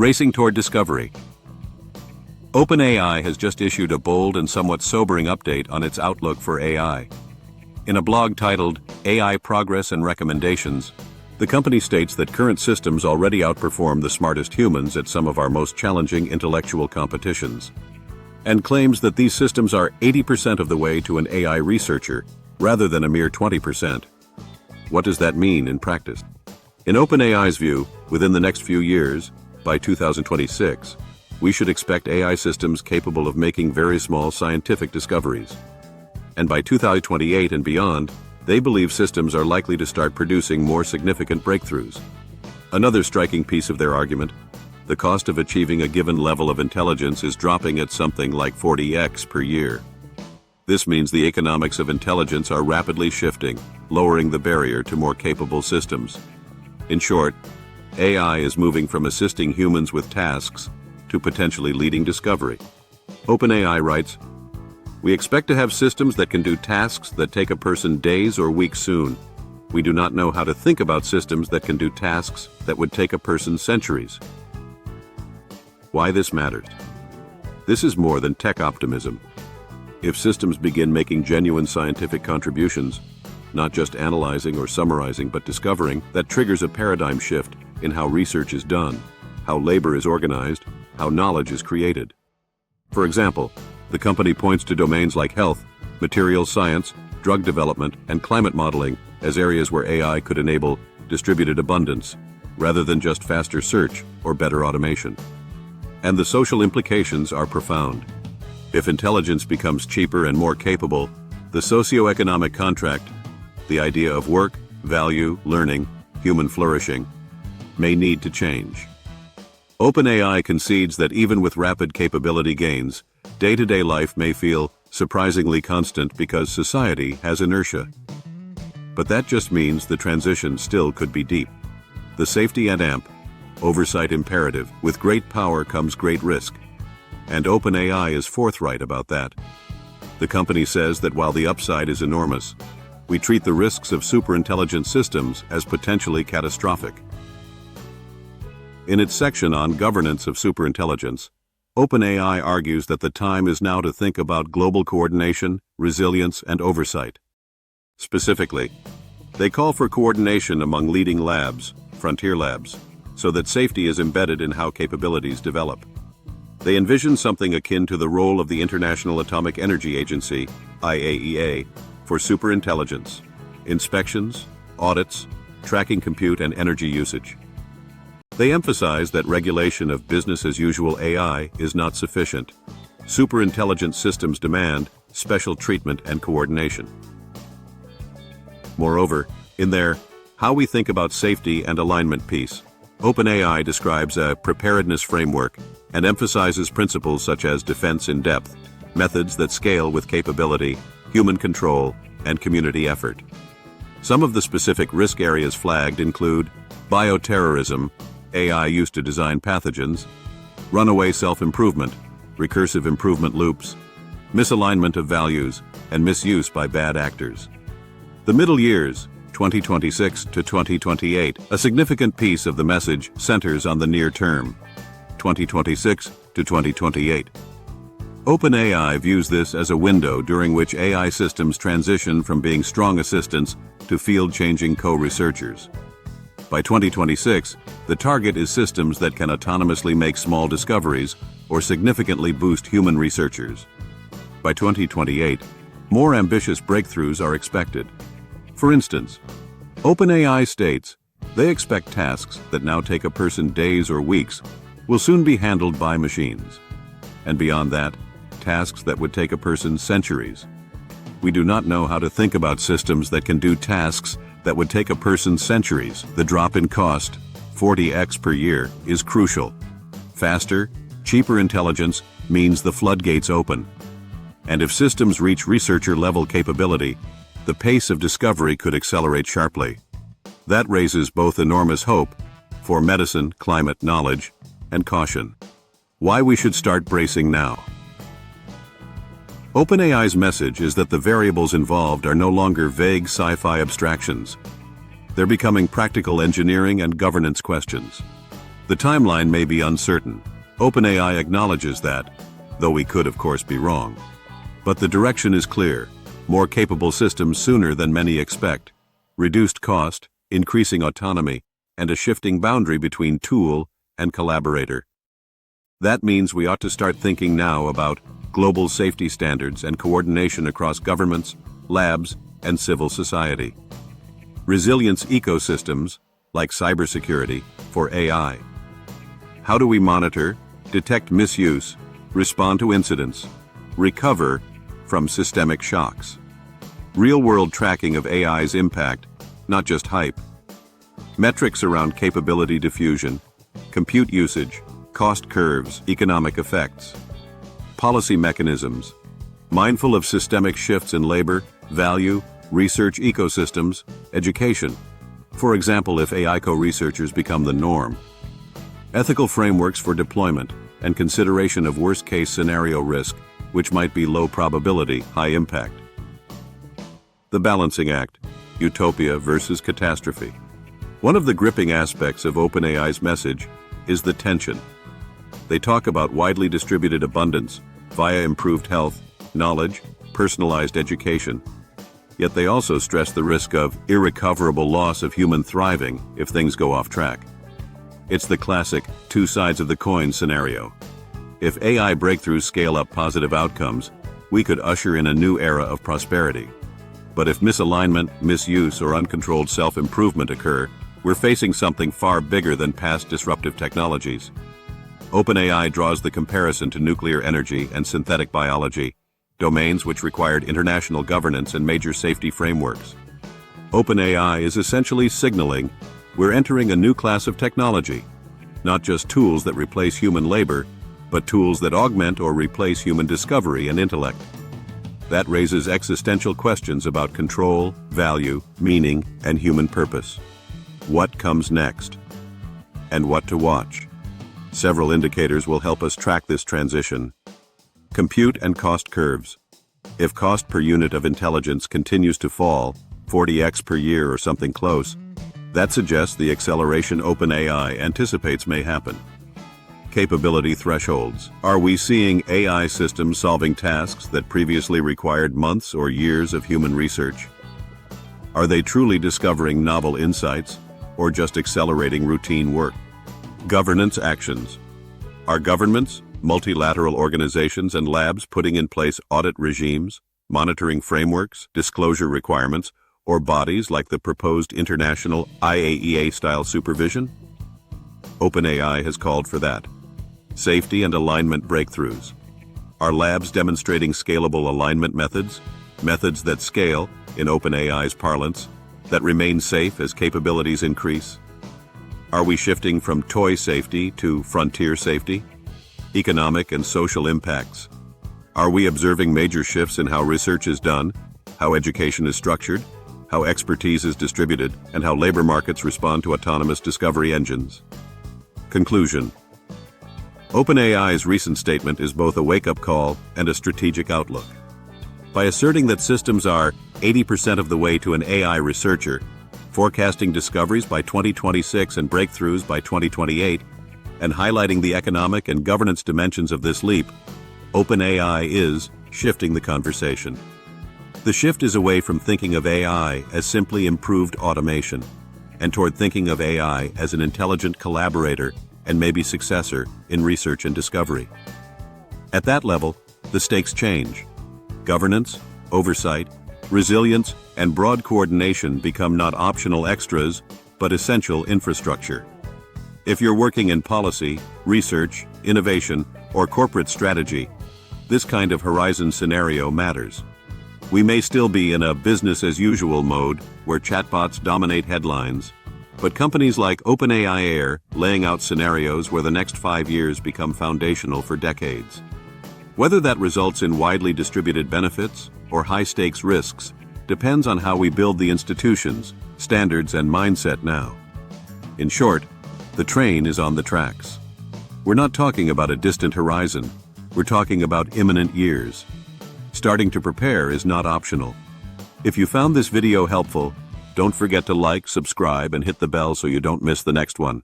Racing toward discovery. OpenAI has just issued a bold and somewhat sobering update on its outlook for AI. In a blog titled AI Progress and Recommendations, the company states that current systems already outperform the smartest humans at some of our most challenging intellectual competitions, and claims that these systems are 80% of the way to an AI researcher, rather than a mere 20%. What does that mean in practice? In OpenAI's view, within the next few years, by 2026, we should expect AI systems capable of making very small scientific discoveries. And by 2028 and beyond, they believe systems are likely to start producing more significant breakthroughs. Another striking piece of their argument: the cost of achieving a given level of intelligence is dropping at something like 40x per year. This means the economics of intelligence are rapidly shifting, lowering the barrier to more capable systems. In short, AI is moving from assisting humans with tasks to potentially leading discovery. OpenAI writes, "We expect to have systems that can do tasks that take a person days or weeks soon. We do not know how to think about systems that can do tasks that would take a person centuries." Why this matters? This is more than tech optimism. If systems begin making genuine scientific contributions, not just analyzing or summarizing but discovering, that triggers a paradigm shift in how research is done, how labor is organized, how knowledge is created. For example, the company points to domains like health, materials science, drug development, and climate modeling as areas where AI could enable distributed abundance, rather than just faster search or better automation. And the social implications are profound. If intelligence becomes cheaper and more capable, the socio-economic contract, the idea of work, value, learning, human flourishing, may need to change. OpenAI concedes that even with rapid capability gains, day-to-day life may feel surprisingly constant because society has inertia. But that just means the transition still could be deep. The safety and oversight imperative: with great power comes great risk. And OpenAI is forthright about that. The company says that while the upside is enormous, we treat the risks of superintelligent systems as potentially catastrophic. In its section on governance of superintelligence, OpenAI argues that the time is now to think about global coordination, resilience, and oversight. Specifically, they call for coordination among leading labs, frontier labs, so that safety is embedded in how capabilities develop. They envision something akin to the role of the International Atomic Energy Agency, IAEA, for superintelligence: inspections, audits, tracking compute and energy usage. They emphasize that regulation of business-as-usual AI is not sufficient. Superintelligent systems demand special treatment and coordination. Moreover, in their How We Think About Safety and Alignment piece, OpenAI describes a preparedness framework and emphasizes principles such as defense in depth, methods that scale with capability, human control, and community effort. Some of the specific risk areas flagged include bioterrorism, AI used to design pathogens; runaway self-improvement, recursive improvement loops; misalignment of values, and misuse by bad actors. The middle years, 2026 to 2028, a significant piece of the message centers on the near term, 2026 to 2028. OpenAI views this as a window during which AI systems transition from being strong assistants to field-changing co-researchers. By 2026, the target is systems that can autonomously make small discoveries or significantly boost human researchers. By 2028, more ambitious breakthroughs are expected. For instance, OpenAI states they expect tasks that now take a person days or weeks will soon be handled by machines. And beyond that, tasks that would take a person centuries. We do not know how to think about systems that can do tasks that would take a person centuries. The drop in cost, 40x per year, is crucial. Faster, cheaper intelligence means the floodgates open. And if systems reach researcher-level capability, the pace of discovery could accelerate sharply. That raises both enormous hope for medicine, climate, knowledge, and caution. Why we should start bracing now. OpenAI's message is that the variables involved are no longer vague sci-fi abstractions. They're becoming practical engineering and governance questions. The timeline may be uncertain. OpenAI acknowledges that, though we could of course be wrong. But the direction is clear: more capable systems sooner than many expect, reduced cost, increasing autonomy, and a shifting boundary between tool and collaborator. That means we ought to start thinking now about global safety standards and coordination across governments, labs, and civil society. Resilience ecosystems, like cybersecurity, for AI. How do we monitor, detect misuse, respond to incidents, recover from systemic shocks? Real-world tracking of AI's impact, not just hype. Metrics around capability diffusion, compute usage, cost curves, economic effects. Policy mechanisms, mindful of systemic shifts in labor, value, research ecosystems, education. For example, if AI co-researchers become the norm. Ethical frameworks for deployment and consideration of worst-case scenario risk, which might be low probability, high impact. The balancing act, utopia versus catastrophe. One of the gripping aspects of OpenAI's message is the tension. They talk about widely distributed abundance via improved health, knowledge, personalized education. Yet they also stress the risk of irrecoverable loss of human thriving if things go off track. It's the classic two sides of the coin scenario. If AI breakthroughs scale up positive outcomes, we could usher in a new era of prosperity. But if misalignment, misuse, or uncontrolled self-improvement occur, we're facing something far bigger than past disruptive technologies. OpenAI draws the comparison to nuclear energy and synthetic biology, domains which required international governance and major safety frameworks. OpenAI is essentially signaling we're entering a new class of technology, not just tools that replace human labor, but tools that augment or replace human discovery and intellect. That raises existential questions about control, value, meaning, and human purpose. What comes next? And what to watch? Several indicators will help us track this transition. Compute and cost curves. If cost per unit of intelligence continues to fall, 40x per year or something close, that suggests the acceleration OpenAI anticipates may happen. Capability thresholds. Are we seeing AI systems solving tasks that previously required months or years of human research? Are they truly discovering novel insights, or just accelerating routine work? Governance actions. Are governments, multilateral organizations, and labs putting in place audit regimes, monitoring frameworks, disclosure requirements, or bodies like the proposed international IAEA-style supervision? OpenAI has called for that. Safety and alignment breakthroughs. Are labs demonstrating scalable alignment methods, methods that scale, in OpenAI's parlance, that remain safe as capabilities increase? Are we shifting from toy safety to frontier safety? Economic and social impacts. Are we observing major shifts in how research is done, how education is structured, how expertise is distributed, and how labor markets respond to autonomous discovery engines? Conclusion. OpenAI's recent statement is both a wake-up call and a strategic outlook. By asserting that systems are 80% of the way to an AI researcher, forecasting discoveries by 2026 and breakthroughs by 2028, and highlighting the economic and governance dimensions of this leap, OpenAI is shifting the conversation. The shift is away from thinking of AI as simply improved automation, and toward thinking of AI as an intelligent collaborator and maybe successor in research and discovery. At that level, the stakes change. Governance, oversight, resilience, and broad coordination become not optional extras, but essential infrastructure. If you're working in policy, research, innovation, or corporate strategy, this kind of horizon scenario matters. We may still be in a business-as-usual mode where chatbots dominate headlines, but companies like OpenAI are laying out scenarios where the next 5 years become foundational for decades. Whether that results in widely distributed benefits or high-stakes risks depends on how we build the institutions, standards, and mindset now. In short, the train is on the tracks. We're not talking about a distant horizon. We're talking about imminent years. Starting to prepare is not optional. If you found this video helpful, don't forget to like, subscribe, and hit the bell so you don't miss the next one.